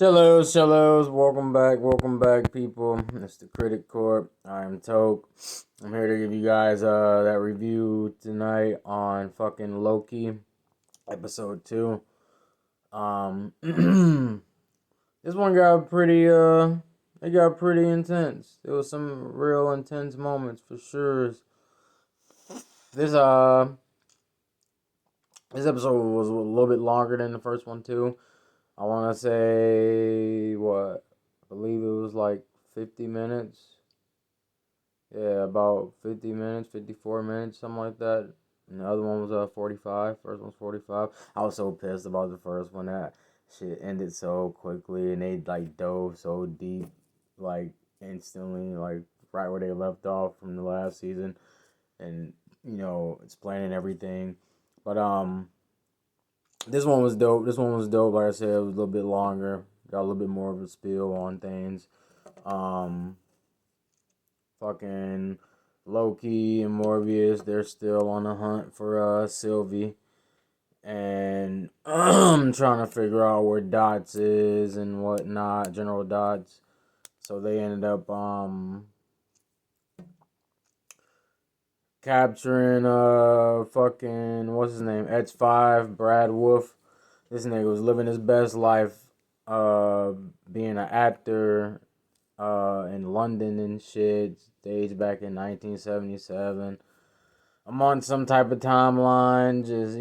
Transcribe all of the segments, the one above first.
Shallows, welcome back, people. It's the Critic Corp. I am Toke. I'm here to give you guys that review tonight on fucking LøKî, episode 2. This one got it got pretty intense. There was some real intense moments for sure. This uh, this episode was a little bit longer than the first one too. I want to say what I believe it was like 50 minutes. Yeah, about 50 minutes, 54 minutes, something like that. And the other one was 45. First one's 45. I was so pissed about the first one. That shit ended so quickly and they like dove so deep, like instantly, like right where they left off from the last season, and explaining everything. But this one was dope. Like I said, it was a little bit longer. Got a little bit more of a spiel on things. Um, Fucking LøKî and Morbius, they're still on the hunt for Sylvie, and trying to figure out where Dots is and whatnot, General Dots. So they ended up capturing fucking what's his name, X5, Brad Wolf. This nigga was living his best life, being an actor, in London and shit. Staged back in 1977. I'm on some type of timeline, just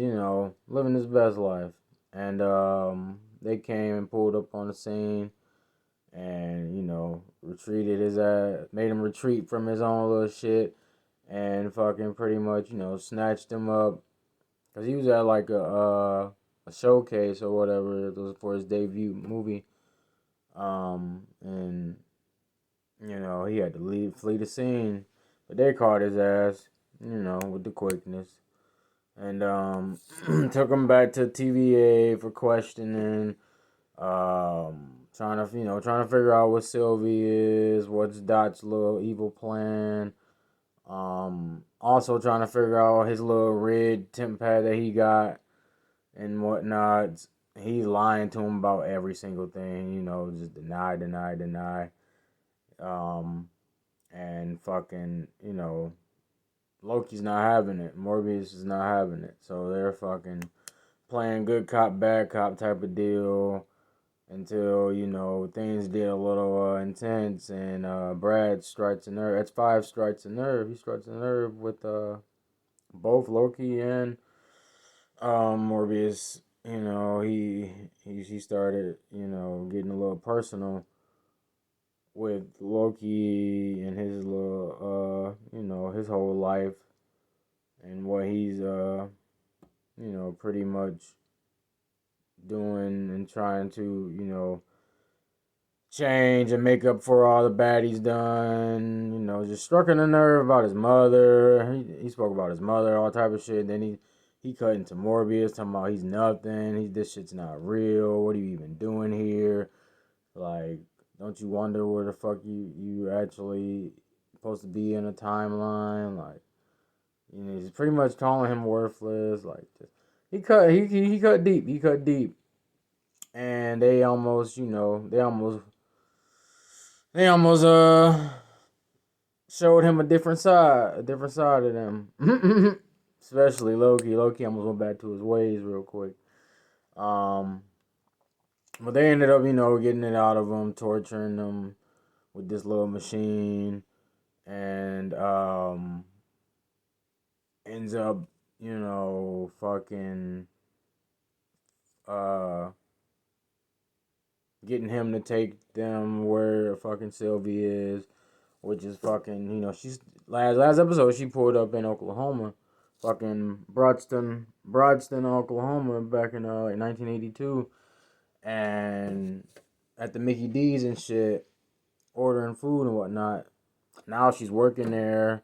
living his best life. And they came and pulled up on the scene, and retreated his ass, made him retreat from his own little shit, and fucking pretty much snatched him up, cause he was at like a showcase or whatever. It was for his debut movie. And he had to flee the scene, but they caught his ass, with the quickness, and took him back to TVA for questioning. Trying to figure out what Sylvie is, what's Dot's little evil plan. Also trying to figure out his little red temp pad that he got and whatnot. He's lying to him about every single thing, just deny. And fucking, LøKî's not having it. Morbius is not having it. So they're fucking playing good cop, bad cop type of deal until, things get a little intense, and Brad strikes a nerve. X5 strikes a nerve. He strikes a nerve with both LøKî and Morbius. He started, getting a little personal with LøKî and his little his whole life and what he's pretty much doing and trying to change and make up for all the bad he's done. Just struck a nerve about his mother. He spoke about his mother, all type of shit. Then he cut into Morbius, talking about he's nothing. This shit's not real. What are you even doing here? Like, don't you wonder where the fuck you actually supposed to be in a timeline? Like, he's pretty much calling him worthless. Like, he cut deep. He cut deep, and they almost showed him a different side of them. Especially LøKî. LøKî almost went back to his ways real quick. But they ended up, getting it out of him, torturing him with this little machine, and ends up, fucking getting him to take them where fucking Sylvie is, which is fucking, she's last episode she pulled up in Oklahoma, fucking Broadston, Oklahoma, back in 1982. And at the Mickey D's and shit, ordering food and whatnot. Now she's working there,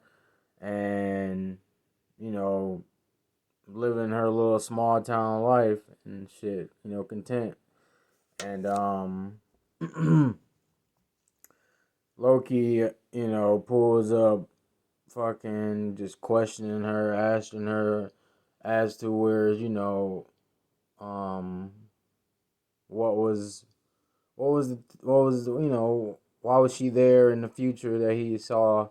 and living her little small town life and shit. Content. And LøKî, pulls up, fucking just questioning her, asking her as to where um what was why was she there in the future that he saw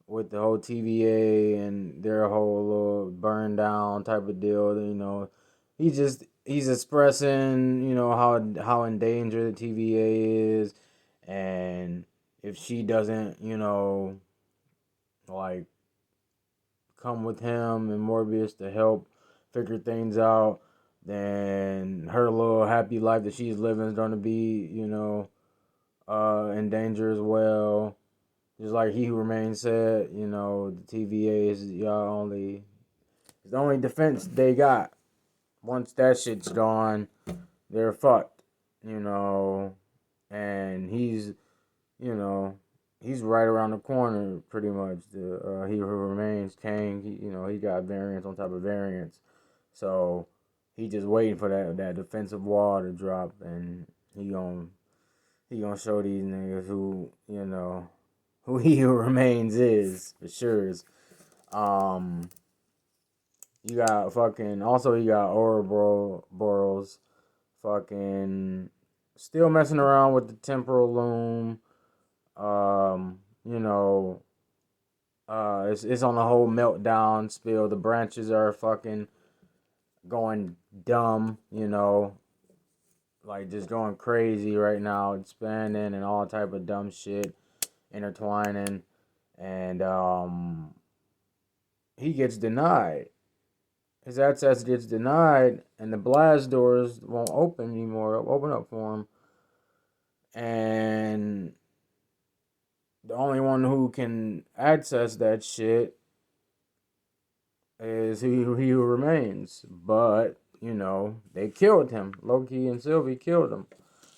with the whole TVA and their whole little burn down type of deal? He's expressing, how in danger the TVA is, and if she doesn't, like come with him and Morbius to help figure things out, then her little happy life that she's living is gonna be, in danger as well. Just like He Who Remains said, the TVA is the only defense they got. Once that shit's gone, they're fucked, you know. And you know, he's right around the corner, pretty much. The He Who Remains, Kang. He got variants on top of variants, so he just waiting for that defensive wall to drop, and he gonna he gonna show these niggas who He Who Remains is for sure. Um, you got fucking also you got Ouroboros, fucking still messing around with the temporal loom. Um, you know, it's on a whole meltdown spill. The branches are fucking going dumb, like just going crazy right now, expanding and all type of dumb shit, intertwining, and he gets denied. His access gets denied, and the blast doors won't open anymore. Open up for him, and the only one who can access that shit is he who remains. But they killed him. LøKî and Sylvie killed him.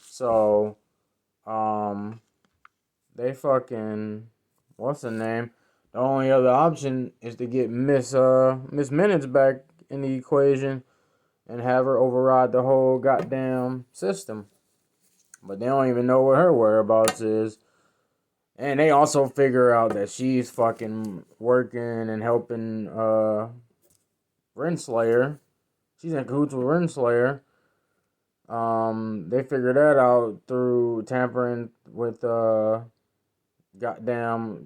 So, they fucking what's the name? The only other option is to get Miss Minutes back in the equation and have her override the whole goddamn system. But they don't even know what her whereabouts is. And they also figure out that she's fucking working and helping Renslayer. She's in cahoots with Renslayer. They figure that out through tampering with goddamn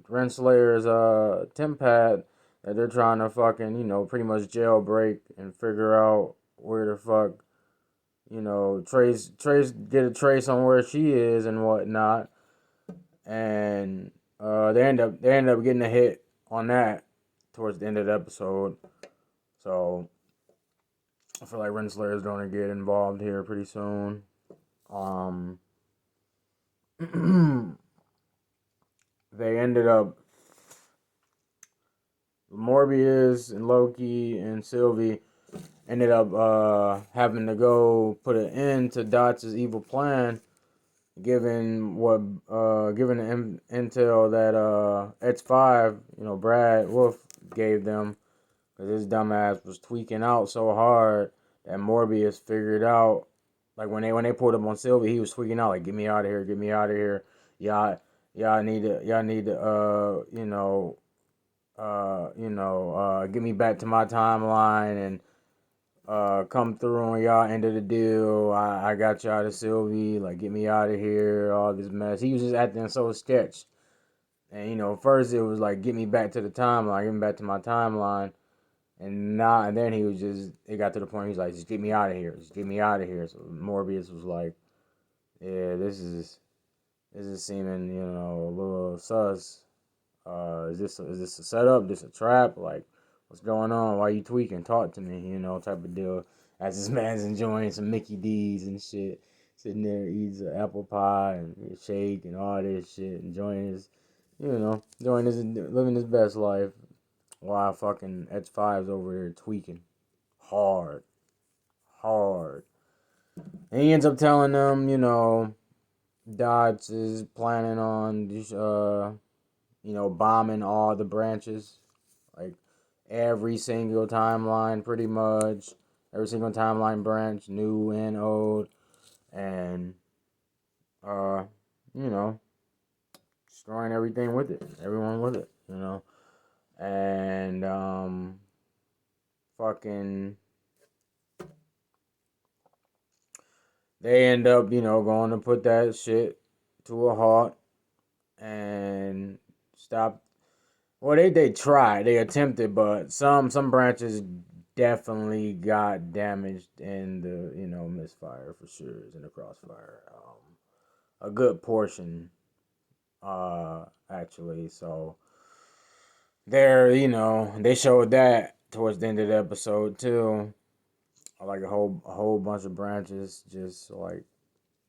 Renslayer's temp pad that they're trying to fucking, pretty much jailbreak and figure out where the fuck, get a trace on where she is and whatnot. And they end up getting a hit on that towards the end of the episode. So I feel like Renslayer is going to get involved here pretty soon. They ended up Morbius and LøKî and Sylvie ended up having to go put an end to Dots' evil plan, given the intel that X5, Brad Wolf gave them, because his dumbass was tweaking out so hard that Morbius figured out, like when they pulled up on Sylvie, he was tweaking out like, get me out of here, get me out of here, y'all need to get me back to my timeline and come through on y'all end of the deal. I got y'all to Sylvie, like get me out of here, all this mess. He was just acting so sketch. And first it was like get me back to the timeline, get me back to my timeline. And then it got to the point he was like, just get me out of here, just get me out of here. So Morbius was like, yeah, this is seeming, a little sus. Is this a setup? This a trap? Like, what's going on? Why you tweaking? Talk to me, type of deal. As this man's enjoying some Mickey D's and shit, sitting there eating an apple pie and a shake and all this shit, enjoying living his best life, while fucking X5's over there tweaking hard, hard. And he ends up telling them, Dots is planning on bombing all the branches, like every single timeline, pretty much every single timeline branch, new and old, and uh, you know, destroying everything with it, everyone with it, and fucking they end up, going to put that shit to a halt and stop. Well, they tried, they attempted, but some branches definitely got damaged in the misfire for sure, in the crossfire. A good portion, actually. So there, they showed that towards the end of the episode too, like a whole bunch of branches just like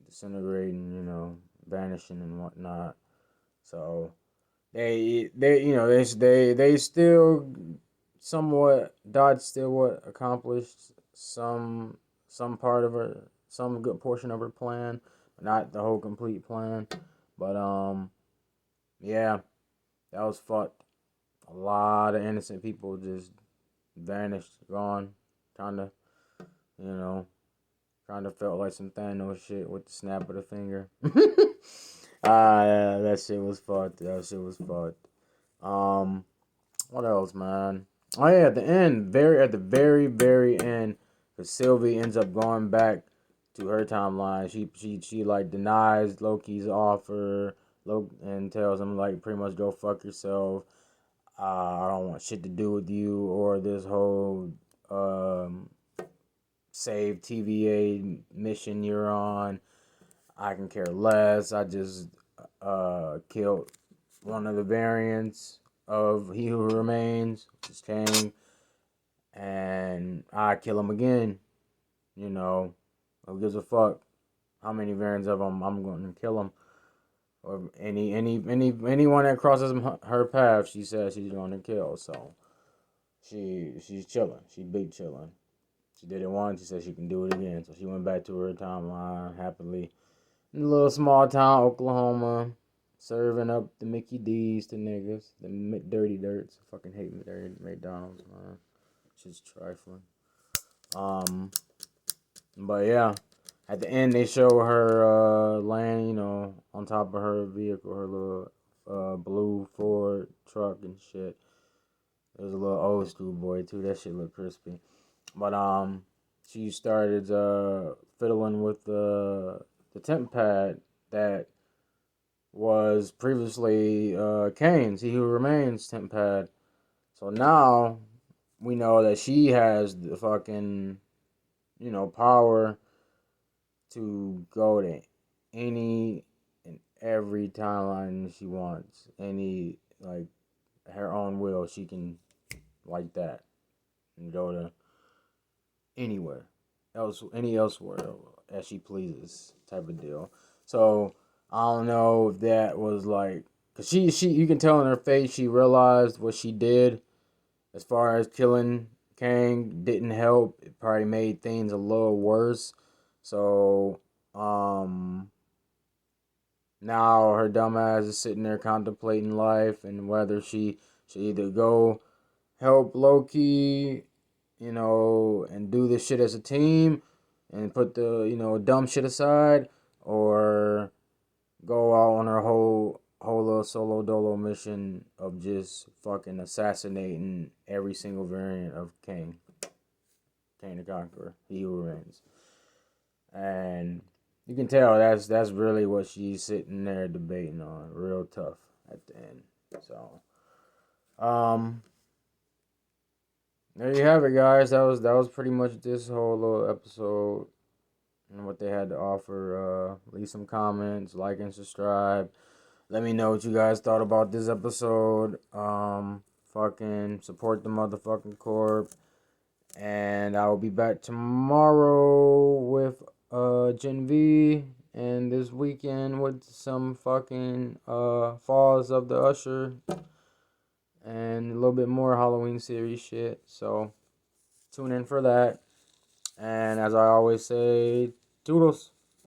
disintegrating, vanishing and whatnot. So they still somewhat Dodge still what accomplished some part of her some good portion of her plan, not the whole complete plan. But yeah, that was fucked. A lot of innocent people just vanished, gone, kinda, you know, kinda felt like some Thanos shit with the snap of the finger. Yeah, that shit was fucked. That shit was fucked. Um, what else, man? Oh yeah, at the end, at the very end, because Sylvie ends up going back to her timeline. She like denies LøKî's offer, and tells him like pretty much go fuck yourself. I don't want shit to do with you or this whole um save TVA mission you're on. I can care less. I just killed one of the variants of He Who Remains, which is Kang, and I kill him again. Who gives a fuck how many variants of him I'm going to kill him, or anyone that crosses her path, she says she's going to kill. So she's chilling. She big chilling. She did it once. She said she can do it again. So she went back to her timeline happily in a little small town, Oklahoma, serving up the Mickey D's to niggas, the dirty dirts. I fucking hate McDonald's, man. Shit's trifling. Um, but yeah, at the end they show her laying, on top of her vehicle, her little blue Ford truck and shit. It was a little old school boy too. That shit looked crispy. But she started fiddling with the temp pad that was previously Kane's, He Who Remains temp pad. So now we know that she has the fucking, power to go to any and every timeline she wants. Any, like, her own will, she can, like that, and go to anywhere elsewhere as she pleases type of deal. So I don't know if that was like, cause she you can tell in her face she realized what she did as far as killing Kang didn't help. It probably made things a little worse. So now her dumbass is sitting there contemplating life and whether she should either go help LøKî, and do this shit as a team and put the, dumb shit aside, or go out on her whole little solo dolo mission of just fucking assassinating every single variant of Kang the Conqueror, He Who Remains. And you can tell that's really what she's sitting there debating on, real tough at the end. So, there you have it, guys. That was pretty much this whole little episode and what they had to offer. Leave some comments, like and subscribe. Let me know what you guys thought about this episode. Fucking support the motherfucking corp. And I will be back tomorrow with Gen V, and this weekend with some fucking Falls of the Usher and a little bit more Halloween series shit. So tune in for that. And as I always say, toodles.